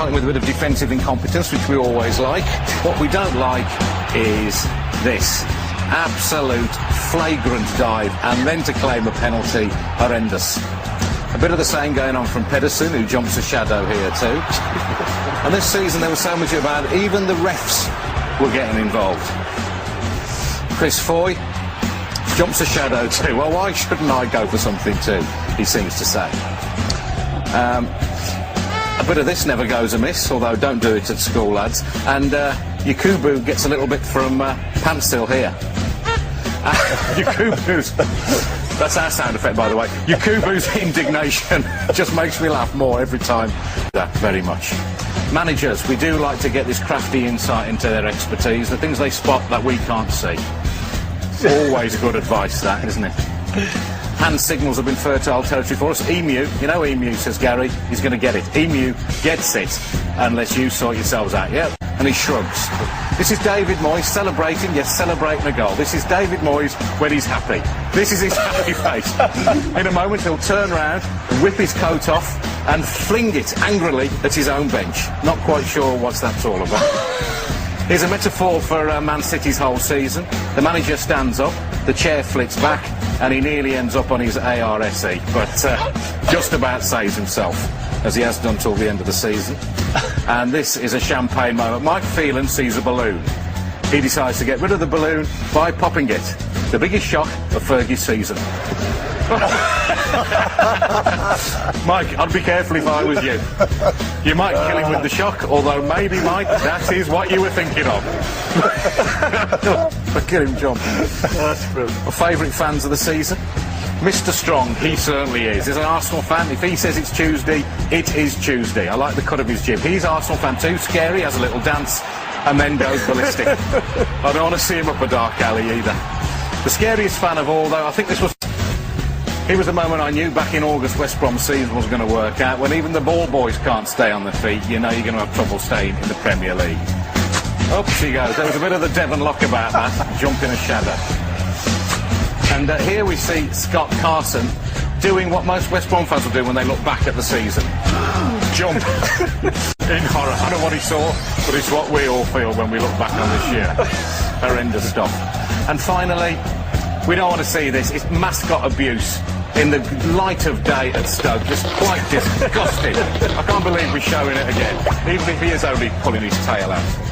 something with a bit of defensive incompetence, which we always like. What we don't like is this. Absolute flagrant dive, and then to claim a penalty, horrendous. A bit of the same going on from Pedersen, who jumps a shadow here too. And this season there was so much about it, even the refs were getting involved. Chris Foy jumps a shadow too. Well, why shouldn't I go for something too, he seems to say. A bit of this never goes amiss, although don't do it at school, lads. And Yakubu gets a little bit from Pantsil here. Yakubu's... That's our sound effect, by the way. Yakubu's indignation just makes me laugh more every time. That very much. Managers, we do like to get this crafty insight into their expertise, the things they spot that we can't see. Always good advice, that, isn't it? Hand signals have been fertile territory for us. Emu, you know Emu, says Gary, he's going to get it. Emu gets it, unless you sort yourselves out, yeah? And he shrugs. This is David Moyes celebrating, yes, celebrating a goal. This is David Moyes when he's happy. This is his happy face. In a moment he'll turn round, whip his coat off and fling it angrily at his own bench. Not quite sure what that's all about. Here's a metaphor for Man City's whole season. The manager stands up, the chair flicks back, and he nearly ends up on his ARSE, but just about saves himself, as he has done till the end of the season. And this is a champagne moment. Mike Phelan sees a balloon. He decides to get rid of the balloon by popping it. The biggest shock of Fergie's season. Mike, I'd be careful if I was you. You might kill him with the shock, although maybe, Mike, that is what you were thinking of. Look at him jump. That's brilliant. My favourite fans of the season? Mr. Strong, he certainly is. As an Arsenal fan, if he says it's Tuesday, it is Tuesday. I like the cut of his jib. He's an Arsenal fan too. Scary, has a little dance, and then goes ballistic. I don't want to see him up a dark alley either. The scariest fan of all, though, I think this was... Here was the moment I knew back in August West Brom's season was going to work out. When even the ball boys can't stay on their feet, you know you're going to have trouble staying in the Premier League. Up she goes. There was a bit of the Devon Lock about that, jumping a shadow. And here we see Scott Carson doing what most West Brom fans will do when they look back at the season. Jump. In horror. I don't know what he saw, but it's what we all feel when we look back on this year. Horrendous stuff. And finally, we don't want to see this. It's mascot abuse in the light of day at Stoke. Just quite disgusting. I can't believe we're showing it again, even if he is only pulling his tail out.